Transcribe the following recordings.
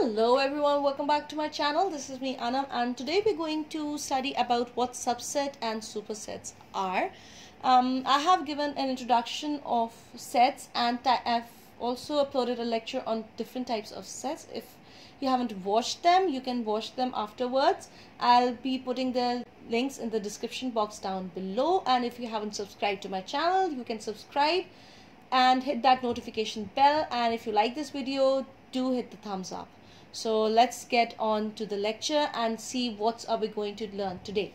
Hello everyone, welcome back to my channel. This is me Anam, and today we're going to study about what subset and supersets are. I have given an introduction of sets, and I've also uploaded a lecture on different types of sets. If you haven't watched them, you can watch them afterwards. I'll be putting the links in the description box down below, and if you haven't subscribed to my channel, you can subscribe and hit that notification bell, and if you like this video, do hit the thumbs up. So let's get on to the lecture and see what are we going to learn today.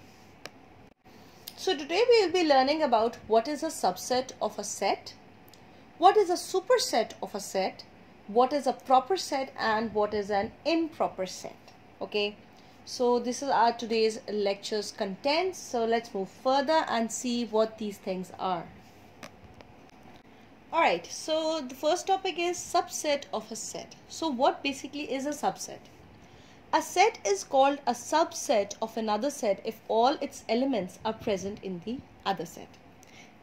So today we will be learning about what is a subset of a set, what is a superset of a set, what is a proper set, and what is an improper set. Okay, so this is our today's lecture's content. So let's move further and see what these things are. Alright, so the first topic is subset of a set. So what basically is a subset? A set is called a subset of another set if all its elements are present in the other set.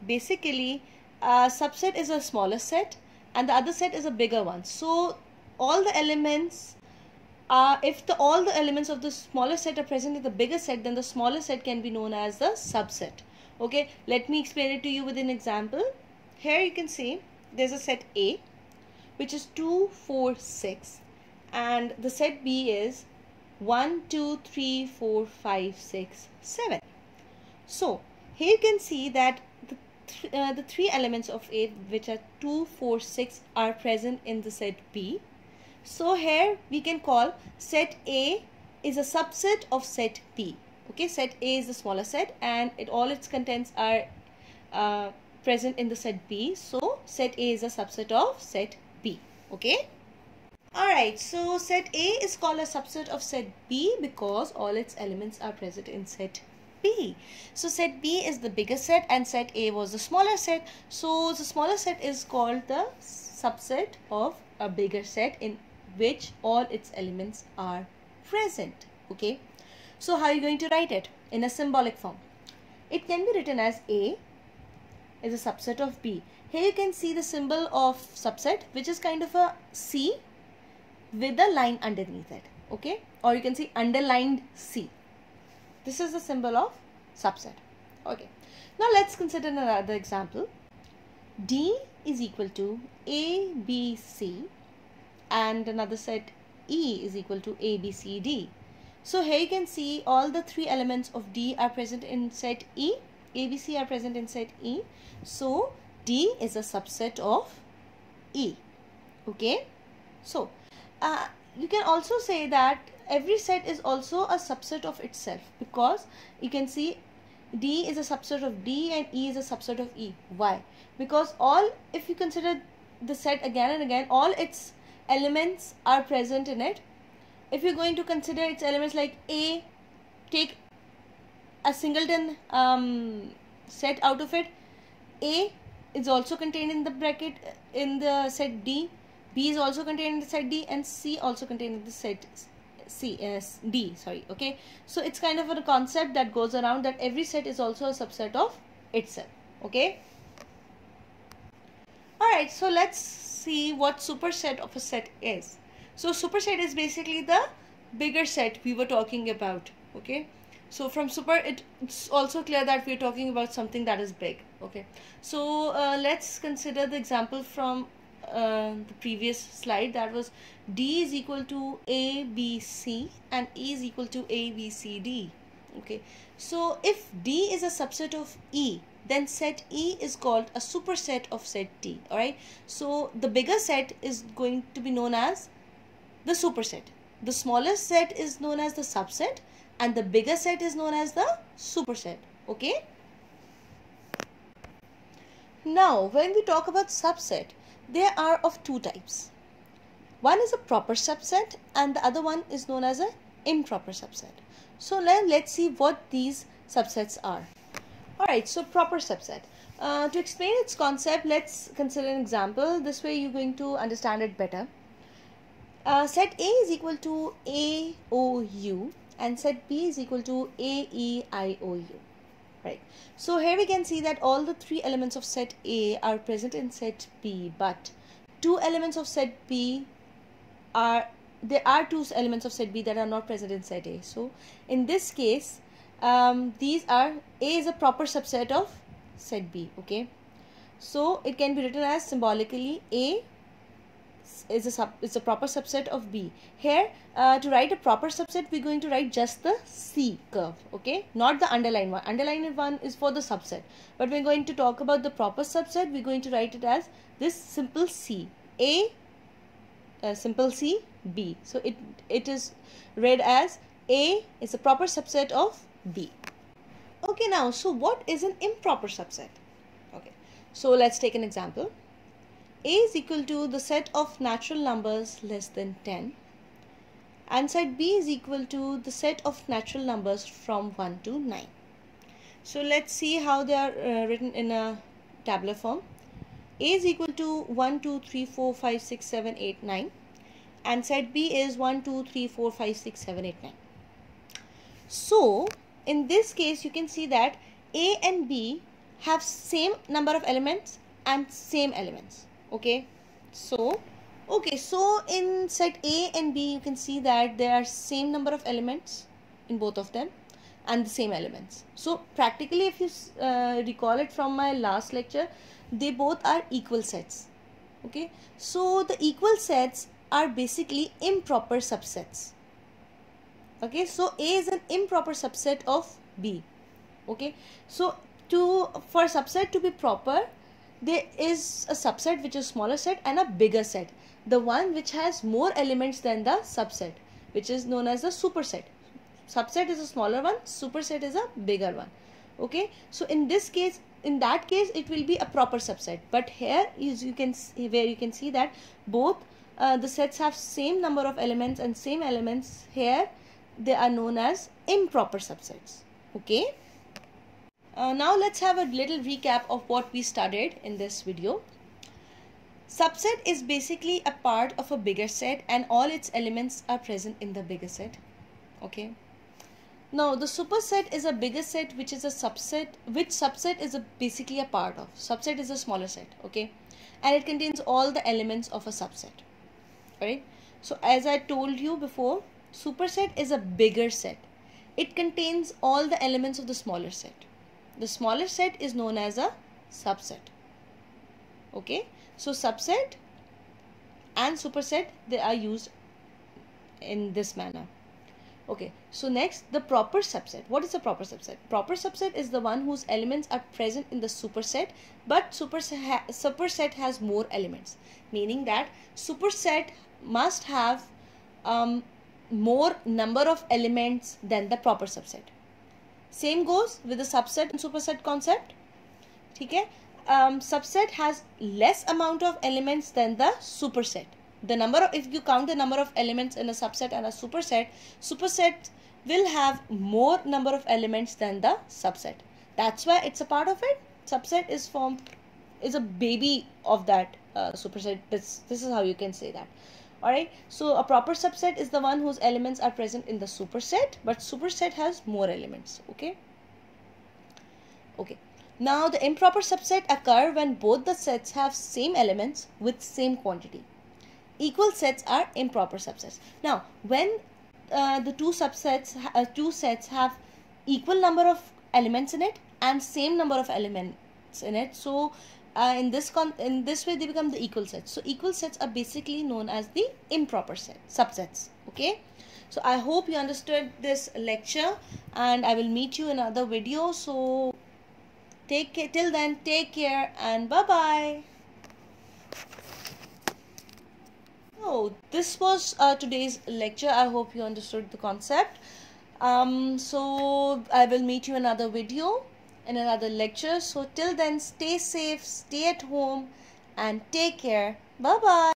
Basically, a subset is a smaller set and the other set is a bigger one. So all the elements if all the elements of the smaller set are present in the bigger set, then the smaller set can be known as the subset. Okay, let me explain it to you with an example. Here you can see there's a set A which is 2, 4, 6, and the set B is 1, 2, 3, 4, 5, 6, 7. So here you can see that the three elements of A, which are 2, 4, 6, are present in the set B. So here we can call set A is a subset of set B. Okay, set A is the smaller set and all its contents are present in the set B. So set A is a subset of set B. Okay. Alright, so set A is called a subset of set B because all its elements are present in set B. So set B is the bigger set and set A was the smaller set. So the smaller set is called the subset of a bigger set in which all its elements are present. Okay. So how are you going to write it? In a symbolic form. It can be written as A is a subset of B. Here you can see the symbol of subset, which is kind of a C with a line underneath it. Okay, or you can see underlined C. This is the symbol of subset. Okay, now let's consider another example. D is equal to A, B, C, and another set E is equal to A, B, C, D. So here you can see all the three elements of D are present in set E. A, B, C are present in set E. So D is a subset of E. Okay. So you can also say that every set is also a subset of itself, because you can see D is a subset of D and E is a subset of E. Why? Because if you consider the set again and again, all its elements are present in it. If you're going to consider its elements like A, take a singleton set out of it, A is also contained in the bracket in the set D, B is also contained in the set D, and C also contained in the set D. Sorry. Okay, so it's kind of a concept that goes around that every set is also a subset of itself. Okay. Alright, so let's see what superset of a set is. So superset is basically the bigger set we were talking about. Okay. So from super, it's also clear that we're talking about something that is big. Okay. So let's consider the example from the previous slide. That was D is equal to A, B, C and E is equal to A, B, C, D. Okay. So if D is a subset of E, then set E is called a superset of set D. Alright. So the bigger set is going to be known as the superset. The smaller set is known as the subset, and the bigger set is known as the superset. Okay. Now, when we talk about subset, they are of two types. One is a proper subset and the other one is known as an improper subset. So let's see what these subsets are. Alright, so proper subset. To explain its concept, let's consider an example. This way you're going to understand it better. Set A is equal to A, O, U and set B is equal to A, E, I, O, U. Right. So here we can see that all the three elements of set A are present in set B, but two elements of set B are there are two elements of set B that are not present in set A. So in this case, these are, A is a proper subset of set B. Okay, so it can be written as symbolically A is a proper subset of B. Here to write a proper subset, we're going to write just the C curve, okay, not the underlined one. Underlined one is for the subset, but we're going to talk about the proper subset. We're going to write it as this simple C, A, simple C, B. So it is read as A is a proper subset of B. Okay, now so what is an improper subset? Okay, so let's take an example. A is equal to the set of natural numbers less than 10, and set B is equal to the set of natural numbers from 1 to 9. So let's see how they are written in a tabular form. A is equal to 1, 2, 3, 4, 5, 6, 7, 8, 9, and set B is 1, 2, 3, 4, 5, 6, 7, 8, 9. So in this case, you can see that A and B have same number of elements and same elements. Okay, so in set A and B, you can see that there are same number of elements in both of them and the same elements. So practically, if you recall it from my last lecture, they both are equal sets. Okay, so the equal sets are basically improper subsets. Okay, so A is an improper subset of B. Okay, so for subset to be proper, there is a subset which is smaller set and a bigger set. The one which has more elements than the subset, which is known as the superset. Subset is a smaller one, superset is a bigger one. Okay, so in that case, it will be a proper subset. But here is you can see that both the sets have same number of elements and same elements. Here they are known as improper subsets. Okay. Now let's have a little recap of what we studied in this video. Subset is basically a part of a bigger set and all its elements are present in the bigger set. Okay. Now the superset is a bigger set which is a subset, which subset is basically a part of. Subset is a smaller set. Okay. And it contains all the elements of a subset. Right. So as I told you before, superset is a bigger set. It contains all the elements of the smaller set. The smaller set is known as a subset. Okay, so subset and superset, they are used in this manner. Okay, so next, the proper subset. What is a proper subset? Proper subset is the one whose elements are present in the superset, but superset has more elements, meaning that superset must have more number of elements than the proper subset. Same goes with the subset and superset concept. Okay, subset has less amount of elements than the superset. The number of, if you count the number of elements in a subset and a superset, superset will have more number of elements than the subset. That's why it's a part of it. Subset is a baby of that superset. This is how you can say that. Alright, so a proper subset is the one whose elements are present in the superset, but superset has more elements. Okay. Okay. Now the improper subset occur when both the sets have same elements with same quantity. Equal sets are improper subsets. Now when the two sets have equal number of elements in it and same number of elements in it, so in this way they become the equal sets. So equal sets are basically known as the improper subsets. Okay, so I hope you understood this lecture and I will meet you in another video. So take care till then, take care and bye bye. So this was today's lecture. I hope you understood the concept. So I will meet you in another video, in another lecture. So till then, stay safe, stay at home and take care. Bye bye.